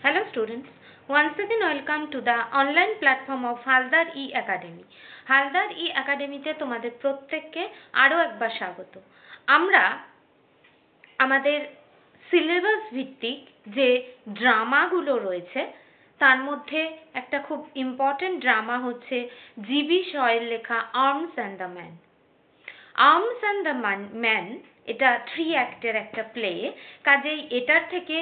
Hello students, once again welcome to the online platform of Haldar E-Academy. Haldar E-Academy তে তোমাদের প্রত্যেককে আরো একবার স্বাগত। আমরা আমাদের সিলেবাস ভিত্তিক যে ড্রামাগুলো রয়েছে তার মধ্যে একটা খুব ইম্পর্টেন্ট ড্রামা হচ্ছে জিবি শয়ের লেখা arms and the Man. Arms and the Man এটা 3 অ্যাক্টের একটা প্লে, কাজেই এটার থেকে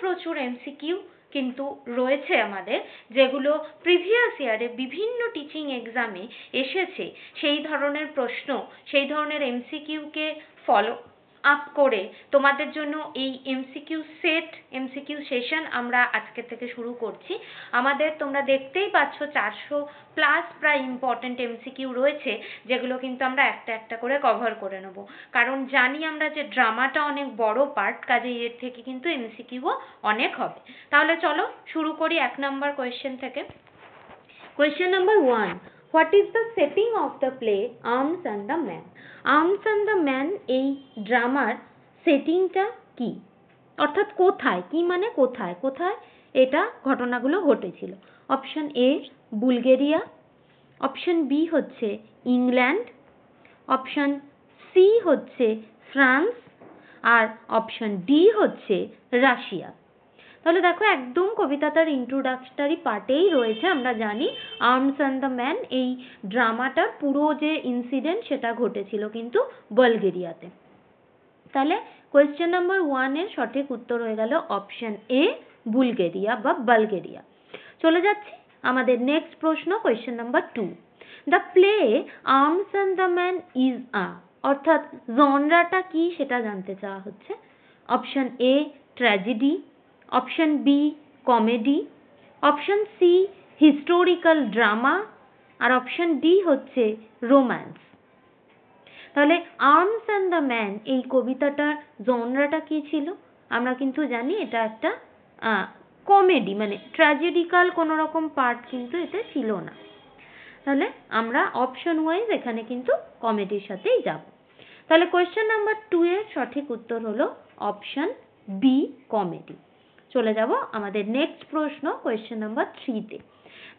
প্রচুর এমসিকিউ কিন্তু রয়েছে আমাদের, যেগুলো প্রিভিয়াস ইয়ারে বিভিন্ন টিচিং এক্সামে এসেছে। সেই ধরনের প্রশ্ন, সেই ধরনের এমসিকিউকে ফলো আপ করে তোমাদের জন্য এই এমসিকিউ সেশন আমরা আজকে থেকে শুরু করছি। আমাদের তোমরা দেখতেই পাচ্ছ 400+ প্রায় ইম্পর্টেন্ট এমসিকিউ রয়েছে, যেগুলো কিন্তু আমরা একটা একটা করে কভার করে নেব, কারণ জানি আমরা যে ড্রামাটা অনেক বড় পার্ট, কাজে এর থেকে কিন্তু এমসিকিউও অনেক হবে। তাহলে চলো শুরু করি 1 নম্বর কোয়েশ্চেন থেকে। Question number 1, what is the setting of the play Arms and the Man? Arms and the Man এই ড্রামার সেটিংটা কি, অর্থাৎ কোথায়, কি মানে কোথায় কোথায় এটা ঘটনাগুলো ঘটেছিল? Option A Bulgaria, option B হচ্ছে ইংল্যান্ড, অপশন সি হচ্ছে ফ্রান্স, আর অপশন ডি হচ্ছে রাশিয়া। তাহলে দেখো একদম কবিতাটার ইন্ট্রোডাক্টরি পার্টেই রয়েছে, আমরা জানি আর্মস অ্যান্ড দ্য ম্যান এই ড্রামাটার পুরো যে ইনসিডেন্ট সেটা ঘটেছিল কিন্তু বালগেরিয়াতে। তাহলে কোয়েশ্চেন নাম্বার 1 এর সঠিক উত্তর হয়ে গেল অপশন এ বুলগেরিয়া বা বালগেরিয়া। চলে যাচ্ছি আমাদের নেক্সট প্রশ্ন, question number 2, the play Arms and the Man is অর্থাৎ জনরাটা কি সেটা জানতে চাওয়া হচ্ছে। Option A tragedy, option B comedy, option C historical drama, আর অপশন ডি হচ্ছে রোম্যান্স। তাহলে আর্মস অ্যান্ড দ্য ম্যান এই কবিতাটার জনরাটা কি ছিল? আমরা কিন্তু জানি এটা একটা কমেডি, মানে ট্র্যাজেডিক্যাল কোনো রকম পার্ট কিন্তু এতে ছিল না। তাহলে আমরা অপশন ওয়াইজ এখানে কিন্তু কমেডির সাথেই যাব। তাহলে কোয়েশ্চেন নাম্বার 2 এর সঠিক উত্তর হলো অপশন বি কমেডি। চলে যাব আমাদের নেক্সট প্রশ্ন, কোয়েশ্চেন নাম্বার 3 তে।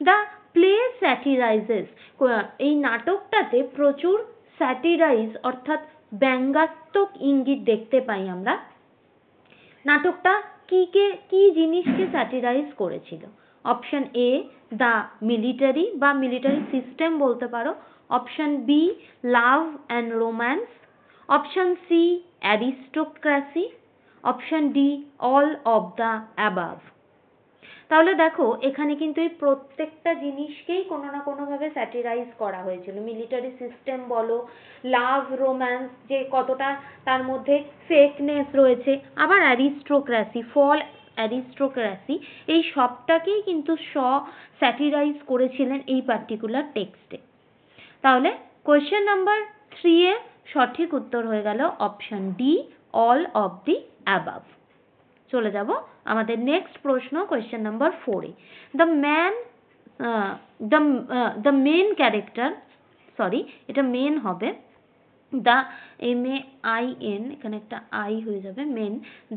দ্য প্লে স্যাটিরাইজেস, এই নাটকটাতে প্রচুর স্যাটিরাইজ অর্থাৎ ব্যঙ্গাত্মক ইঙ্গিত দেখতে পাই আমরা। নাটকটা কি জিনিসকে স্যাটিরাইজ করেছিল? অপশন এ দ্য মিলিটারি বা মিলিটারি সিস্টেম বলতে পারো, option B love and romance, option C aristocracy, option D all of the above. তাহলে দেখো এখানে কিন্তু এই প্রত্যেকটা জিনিসকেই কোনো না কোনোভাবে স্যাটিরাইজ করা হয়েছিল। মিলিটারি সিস্টেম বলো, লাভ রোম্যান্স যে কতটা তার মধ্যে ফেকনেস রয়েছে, আবার অ্যারিস্টোক্রেসি এই সবটাকেই কিন্তু স্যাটিরাইজ করেছিলেন এই পার্টিকুলার টেক্সটে। তাহলে কোয়েশ্চেন নাম্বার 3 এর সঠিক উত্তর হয়ে গেল option D all of the above. চলে যাব আমাদের নেক্সট প্রশ্ন, কোয়েশ্চেন নাম্বার 4 এ। দ্য মেন ক্যারেক্টার, সরি এটা মেন হবে, দ্য MAIN, এখানে একটা আই হয়ে যাবে,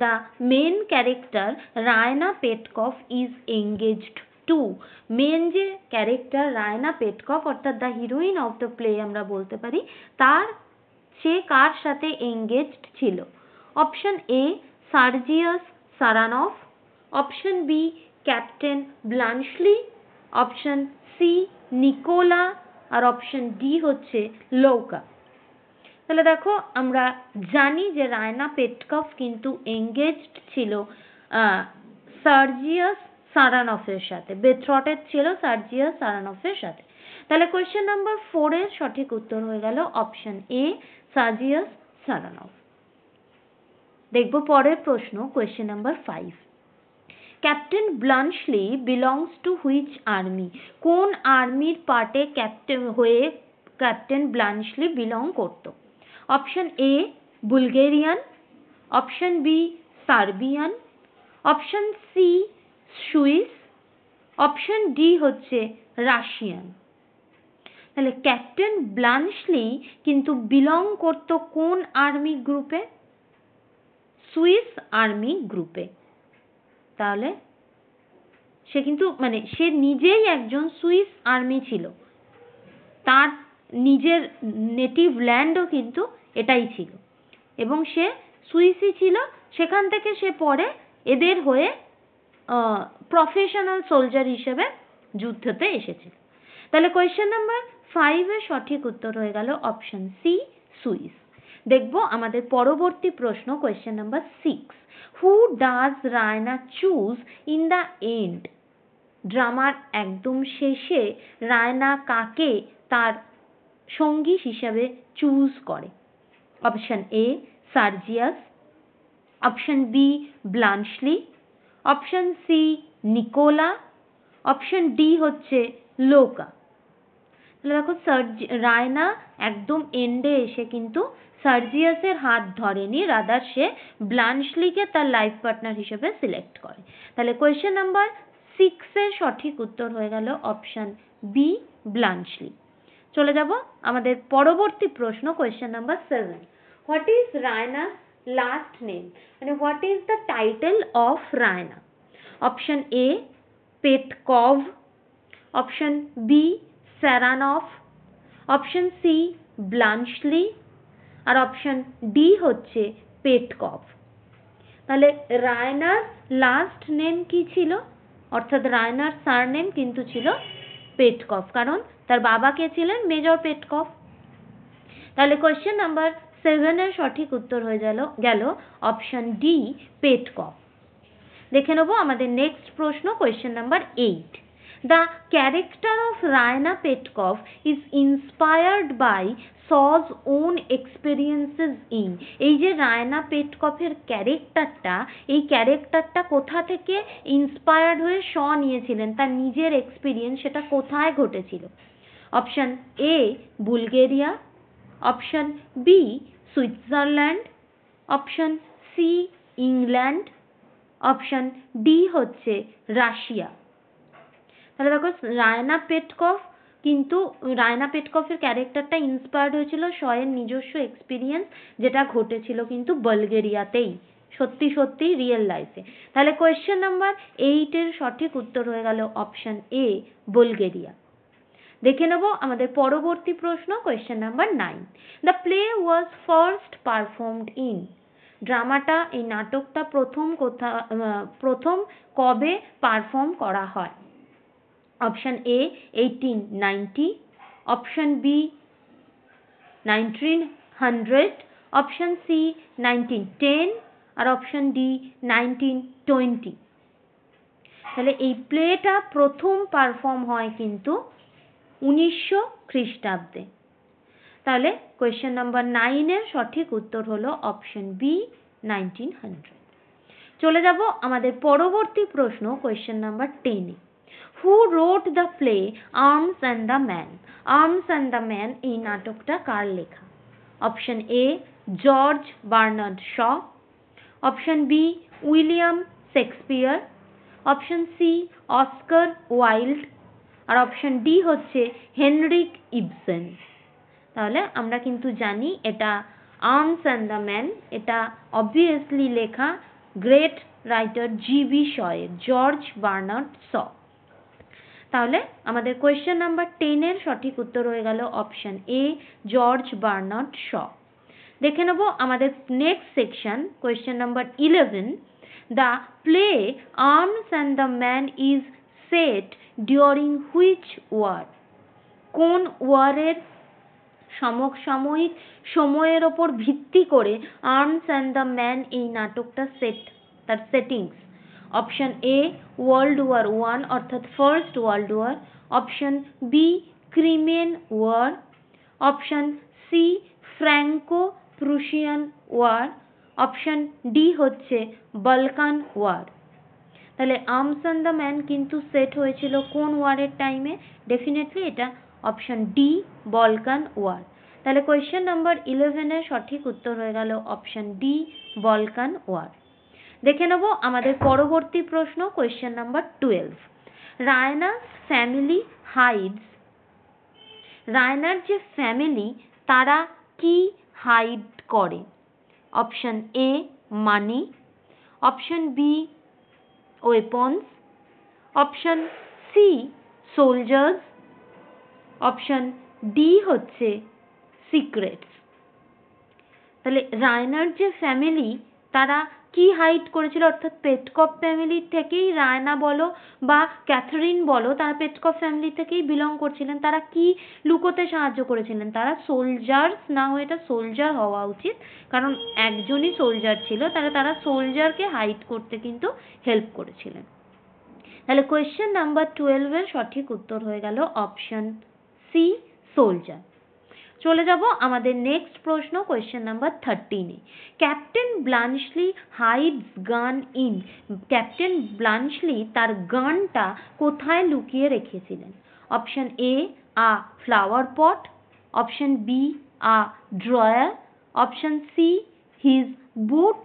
the main character Raina Petkoff is engaged to. Main যে ক্যারেক্টার রায়না পেটকফ অর্থাৎ the heroine of the play আমরা বলতে পারি, সে কার সাথে এঙ্গেজড ছিল? Option A Sergius Saranoff, option B Captain Bluntschli, option C Nicola, আর অপশন ডি হচ্ছে লৌকা। তাহলে দেখো আমরা জানি যে রায়না পেটকফ কিন্তু এঙ্গেজড ছিল সার্জিয়াস সারানফের সাথে, বেথ্রটেড ছিল সার্জিয়াস সারানফের সাথে। তাহলে কোয়েশ্চেন নাম্বার 4 এর সঠিক উত্তর হয়ে গেল অপশন এ সার্জিয়াস সারানফ। দেখবো পরের প্রশ্ন, question number 5, Captain Bluntschli belongs to which army? কোন আর্মির পার্টে ক্যাপ্টেন ব্লানশলি বিলং করতো? Option A Bulgarian, option B Serbian, option C Swiss, option D হচ্ছে রাশিয়ান। তাহলে ক্যাপ্টেন ব্লানশলি কিন্তু বিলং করতো কোন আর্মি গ্রুপে? সুইস আর্মি গ্রুপে। তাহলে সে কিন্তু মানে সে নিজেই একজন সুইস আর্মি ছিল, তার নিজের নেটিভ ল্যান্ডও কিন্তু এটাই ছিল এবং সে সুইসই ছিল। সেখান থেকে সে পরে এদের হয়ে প্রফেশনাল সোলজার হিসেবে যুদ্ধতে এসেছিল। তাহলে কোয়েশ্চেন নাম্বার 5 এর সঠিক উত্তর হয়ে গেল অপশন সি, সুইস। দেখব আমাদের পরবর্তী প্রশ্ন question number 6, who does Raina choose in the end? ড্রামার একদম শেষে রায়না কাকে তার সঙ্গী হিসেবে চুজ করে? Option A Sergius, option B Bluntschli, option C Nicola, option D হচ্ছে লোকা। তাহলে দেখো রায়না একদম এন্ডে এসে কিন্তু সার্জিয়াসের হাত ধরেনি, রাদার সে ব্লানশলিকে তার লাইফ পার্টনার হিসেবে সিলেক্ট করে। তাহলে কোয়েশ্চেন নাম্বার 6 এর সঠিক উত্তর হয়ে গেল অপশন বি ব্লানশলি। চলে যাব আমাদের পরবর্তী প্রশ্ন question number 7, what is Raina's last name? মানে what is the title of Raina? Option A Petkoff, option B Saranoff, option C Bluntschli আর অপশন ডি হচ্ছে পেটকভ। তাহলে রায়নার লাস্ট নেম কি ছিল? অর্থাৎ রায়নার সারনেম কিন্তু ছিল পেটকভ, কারণ তার বাবা কে ছিলেন মেজর পেটকভ। তাহলে কোয়েশ্চেন নাম্বার 7 এর সঠিক উত্তর হয়ে গেল অপশন ডি পেটকভ। দেখে নেব আমাদের নেক্সট প্রশ্ন question number 8, the character of Raina Petkoff is inspired by Shaw's own experiences in. এই যে রায়না পেটকভের ক্যারেক্টারটা, এই ক্যারেক্টারটা কোথা থেকে ইন্সপায়ার্ড হয়ে শ নিয়েছিলেন, তার নিজের এক্সপিরিয়েন্স, সেটা কোথায় ঘটেছিল? Option A Bulgaria, option B Switzerland, option C England, option D হচ্ছে রাশিয়া। তাহলে দেখো রায়না পেটকভের ক্যারেক্টারটা ইন্সপায়ার্ড হয়েছিল শয়ের নিজস্ব এক্সপিরিয়েন্স, যেটা ঘটেছিল কিন্তু বালগেরিয়াতেই, সত্যি সত্যি রিয়েল লাইফে। তাহলে কোয়েশ্চেন নাম্বার 8 এর সঠিক উত্তর হয়ে গেল অপশন এ বুলগেরিয়া। দেখে নেব আমাদের পরবর্তী প্রশ্ন question number 9, the play was first performed in. ড্রামাটা, এই নাটকটা প্রথম কবে পারফর্ম করা হয়? Option A 1890, option B 1900, option C 1910 আর অপশন ডি 1920। তাহলে এই প্লেটা প্রথম পারফর্ম হয় কিন্তু 1900 খ্রিস্টাব্দে। তাহলে কোয়েশ্চেন নাম্বার 9 এর সঠিক উত্তর হলো অপশন বি 1900। চলে যাব আমাদের পরবর্তী প্রশ্ন question number 10, who wrote the play Arms and the Man? Arms and the Man এই নাটকটা কার লেখা? Option A George Bernard Shaw, option B William Shakespeare, option C Oscar Wilde আর অপশন ডি হচ্ছে হেনরিক ইবসেন। তাহলে আমরা কিন্তু জানি এটা আর্মস অ্যান্ড দ্য ম্যান, এটা অবভিয়াসলি লেখা গ্রেট রাইটার জিবি শয়ের, জর্জ বার্নার্ড শ। তাহলে আমাদের কোয়েশ্চেন নাম্বার 10 এর সঠিক উত্তর হয়ে গেল option A George Bernard Shaw. দেখে নেব আমাদের next section question number 11, the play Arms and the Man is set during which war? কোন ওয়ারের সমসাময়িক সময়ের ওপর ভিত্তি করে আর্মস অ্যান্ড দ্য ম্যান এই নাটকটা তার settings? Option A World War 1 অর্থাৎ first World War, option B Crimean war, option C Franco Prussian war, option D হচ্ছে বালকান ওয়ার। তাহলে আর্মস অ্যান্ড দ্য ম্যান কিন্তু সেট হয়েছিল কোন ওয়ারের টাইমে? ডেফিনেটলি এটা অপশন ডি বলকান ওয়ার। তাহলে কোয়েশ্চেন নাম্বার 11 এর সঠিক উত্তর হয়ে গেল অপশন ডি বলকান ওয়ার। দেখে নেব আমাদের পরবর্তী প্রশ্ন question number 12, Raina's family hides. রায়নার যে ফ্যামিলি তারা কি হাইড করে? Option A money, option B weapons, option C soldiers, option D হচ্ছে সিক্রেটস। তাহলে রায়নার যে ফ্যামিলি তারা কি হাইড করেছিল, অর্থাৎ পেটকপ ফ্যামিলি থেকেই রায়না বলো বা ক্যাথরিন বলো, তারা পেটকপ ফ্যামিলি থেকেই বিলং করছিলেন। তারা কি লুকোতে সাহায্য করেছিলেন? তারা সোলজার্স না হয়ে এটা সোলজার হওয়া উচিত, কারণ একজনই সোলজার ছিল, তাহলে তারা সোলজারকে হাইড করতে কিন্তু হেল্প করেছিলেন। তাহলে কোয়েশ্চেন নাম্বার 12 এর সঠিক উত্তর হয়ে গেল অপশন সি সোলজার। চলে যাব আমাদের নেক্সট প্রশ্ন, কোয়েশ্চেন নাম্বার 13-এ। Captain Bluntschli hides gun in, Captain Bluntschli তার গানটা কোথায় লুকিয়ে রেখেছিলেন? Option A a flower pot, option B a drawer, option C his boot,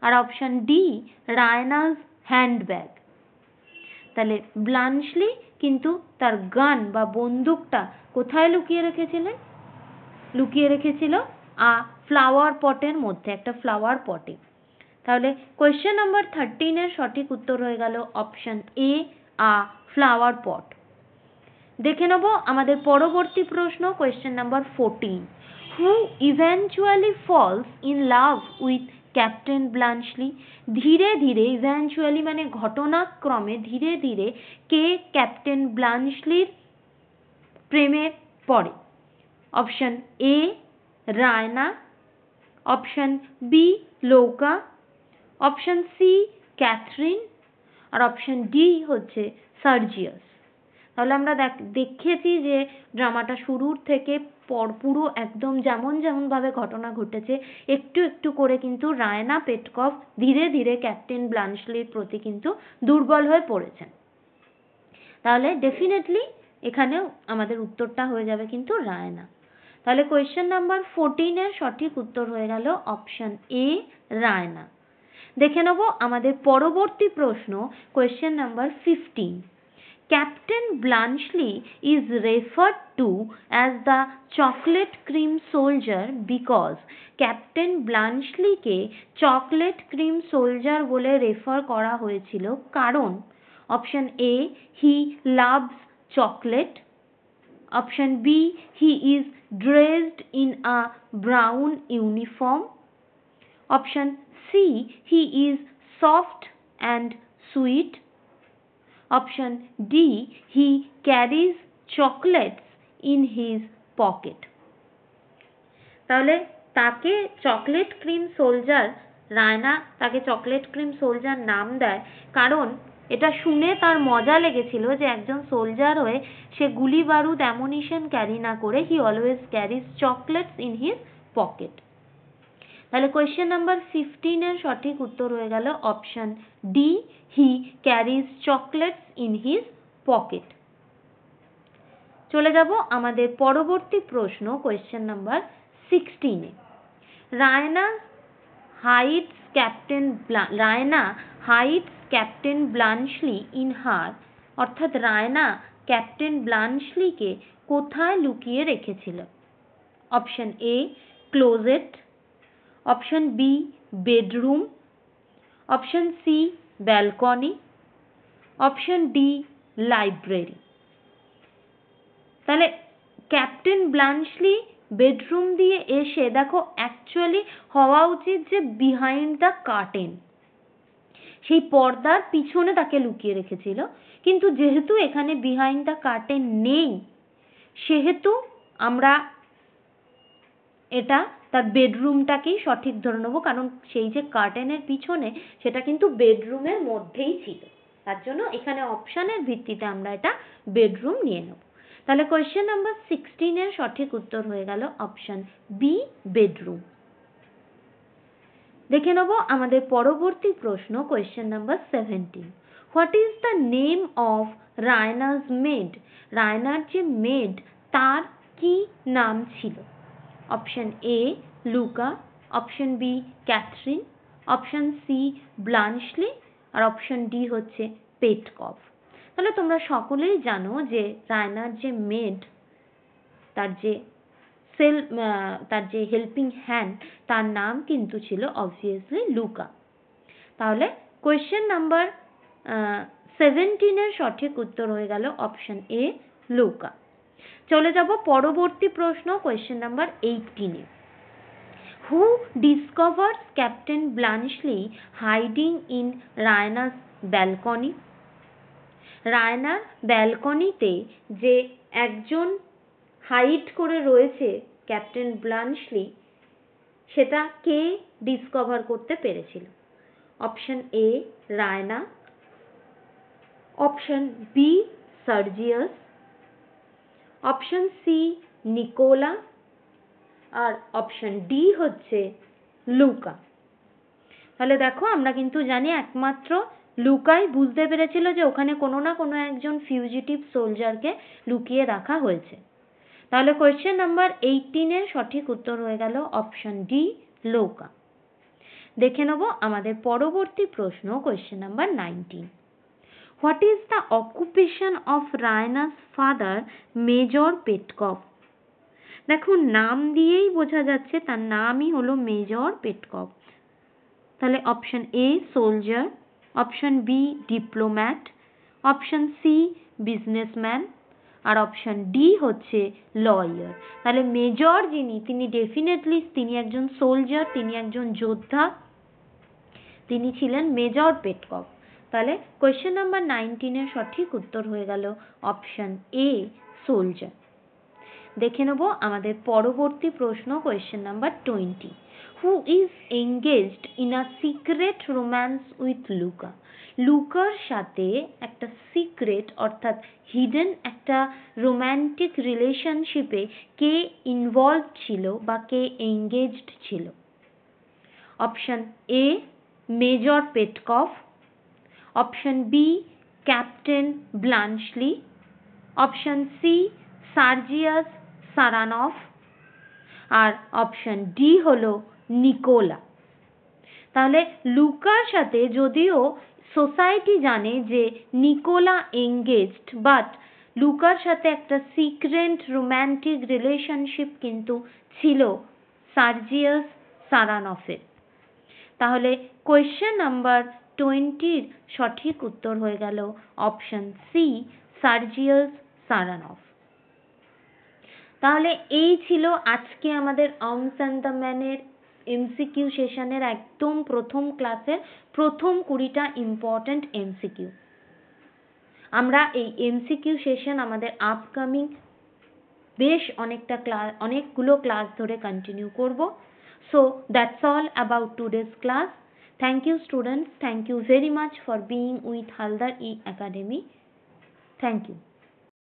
আর অপশন ডি রায়নাস হ্যান্ডব্যাগ। তাহলে ব্লাঞ্চলি কিন্তু তার গান বা বন্দুকটা কোথায় লুকিয়ে রেখেছিলেন? লুকিয়ে রেখেছিল আ ফ্লাওয়ার পটের মধ্যে, একটা ফ্লাওয়ার পটে। তাহলে কোয়েশ্চেন নাম্বার 13 এর সঠিক উত্তর হয়ে গেল অপশন এ আ ফ্লাওয়ার পট। দেখে নেব আমাদের পরবর্তী প্রশ্ন, question number 14। Who eventually falls in love with Captain Bluntschli? ধীরে ধীরে, ইভেনচুয়ালি মানে ঘটনাক্রমে, ধীরে ধীরে কে ক্যাপ্টেন ব্লাঞ্চলির প্রেমে পড়ে? Option A Raina, option B Louka, option C Catherine, আর অপশন ডি হচ্ছে সার্জিয়াস। তাহলে আমরা দেখেছি যে ড্রামাটা শুরুর থেকে পুরো একদম যেমন যেমনভাবে ঘটনা ঘটেছে, একটু একটু করে কিন্তু রায়না পেটকভ ধীরে ধীরে ক্যাপ্টেন ব্লাঞ্চলির প্রতি কিন্তু দুর্বল হয়ে পড়েছেন। তাহলে ডেফিনেটলি এখানেও আমাদের উত্তরটা হয়ে যাবে কিন্তু রায়না। তাহলে কোয়েশ্চেন নাম্বার 14 এর সঠিক উত্তর হয়ে গেল অপশন এ রায়না। দেখে নেব আমাদের পরবর্তী প্রশ্ন, question number 15। Captain Bluntschli is referred to as the chocolate cream soldier because Captain ব্লাঞ্চলিকে চকলেট ক্রিম সোলজার বলে রেফার করা হয়েছিল কারণ? Option A he loves chocolate, option B he is dressed in a brown uniform, option C he is soft and sweet, option D he carries chocolates in his pocket। তাহলে তাকে chocolate cream soldier, Raina তাকে chocolate cream soldier নাম দেয় কারণ এটা শুনে তার মজা লেগেছিল যে একজন সোলজার হয়ে সে গুলি বারুদ অ্যামুনিশন ক্যারি না করে he always carries chocolates in his pocket. তাহলে কোয়েশ্চেন নাম্বার 15 এর সঠিক উত্তর হয়ে গেল option D he carries chocolates in his pocket. চলে যাব আমাদের পরবর্তী প্রশ্ন, কোয়েশ্চেন নাম্বার 16-এ। Raina hides Captain Bluntschli in her, অর্থাৎ রায়না ক্যাপ্টেন ব্লাঞ্চলিকে কোথায় লুকিয়ে রেখেছিল? Option A closet, option B bedroom, option C balcony, option D library. তাহলে ক্যাপ্টেন ব্লাঞ্চলি বেডরুম দিয়ে এসে, দেখো অ্যাকচুয়ালি হওয়া উচিত যে বিহাইন্ড দ্য কার্টেন, সেই পর্দার পিছনে তাকে লুকিয়ে রেখেছিল, কিন্তু যেহেতু এখানে বিহাইন্ড দ্য কার্টেন নেই সেহেতু আমরা এটা তার বেডরুমটাকেই সঠিক ধরে নেবো, কারণ সেই যে কার্টেনের পিছনে সেটা কিন্তু বেডরুমের মধ্যেই ছিল, তার জন্য এখানে অপশানের ভিত্তিতে আমরা এটা বেডরুম নিয়ে নেব। তাহলে কোয়েশ্চেন নাম্বার 16 এর সঠিক উত্তর হয়ে গেল অপশন বি বেডরুম। দেখে নেব আমাদের পরবর্তী প্রশ্ন, question number 17। What is the name of Raina's maid? রায়নার যে মেড তার কি নাম ছিল? Option A Louka, option B Catherine, option C Bluntschli, আর অপশন ডি হচ্ছে পেটকভ। তাহলে তোমরা সকলেই জানো যে রায়নার যে মেড, তার যে হেল্পিং হ্যান্ড, তার নাম কিন্তু ছিল অবভিয়াসলি লুকা। তাহলে কোয়েশ্চেন নাম্বার 17 সঠিক উত্তর হয়ে গেল অপশন এ লুকা। চলে যাব পরবর্তী প্রশ্ন, কোয়েশ্চেন নাম্বার 18-এ। Who discovers Captain Bluntschli hiding in Raina's balcony? রায়নার ব্যালকনিতে যে একজন হাইড করে রয়েছে ক্যাপ্টেন ব্লানশলি, সেটা কে ডিসকভার করতে পেরেছিল? Option A Raina, option B Sergius, option C Nicola, আর অপশন ডি হচ্ছে লুকা। তাহলে দেখো, আমরা কিন্তু জানি একমাত্র লুকাই বুঝতে পেরেছিল যে ওখানে কোনো না কোনো একজন ফিউজিটিভ সোলজারকে লুকিয়ে রাখা হয়েছে। তাহলে কোয়েশ্চেন নাম্বার 18-এর সঠিক উত্তর হয়ে গেল অপশন ডি লুকা। দেখে নেব আমাদের পরবর্তী প্রশ্ন, question number 19। What is the occupation of Raina's father Major Petkoff? দেখুন, নাম দিয়েই বোঝা যাচ্ছে তার নামই হলো মেজর পেটকভ। তাহলে option A soldier, option B diplomat, option C businessman, আর অপশন ডি হচ্ছে লয়ার। তাহলে মেজর যিনি, তিনি ডেফিনেটলি তিনি একজন সোলজার, তিনি একজন যোদ্ধা, তিনি ছিলেন মেজর পেটকভ। তাহলে কোয়েশ্চেন নাম্বার 19-এর সঠিক উত্তর হয়ে গেল অপশন এ সোলজার। দেখে নেব আমাদের পরবর্তী প্রশ্ন, question number 20। Who is engaged in a secret romance with Louka? লুকার সাথে একটা সিক্রেট অর্থাৎ হিডেন একটা রোম্যান্টিক রিলেশনশিপে কে ইনভলভ ছিল বা কে এঙ্গেজড ছিল? Option A Major Petkoff, option B Captain Bluntschli, option C Sergius Saranoff, আর অপশন ডি হলো নিকোলা। তাহলে লুকার সাথে, যদিও সোসাইটি জানে যে নিকোলা এঙ্গেজড, বাট লুকার সাথে একটা সিক্রেট রোম্যান্টিক রিলেশনশিপ কিন্তু ছিল সার্জিয়াস সারানফের। তাহলে কোয়েশ্চেন নাম্বার 20-র সঠিক উত্তর হয়ে গেল অপশন সি সার্জিয়াস সারানফ। তাহলে এই ছিল আজকে আমাদের আর্মস অ্যান্ড দ্য ম্যানের এমসিকিউ সেশনের একদম প্রথম ক্লাসের প্রথম 20টা ইম্পর্ট্যান্ট এমসিকিউ। আমরা এই এমসিকিউ সেশন আমাদের আপকামিং বেশ অনেকগুলো ক্লাস ধরে কন্টিনিউ করব। So that's all about today's class. Thank you students. Thank you very much for being with Haldar E Academy. Thank you.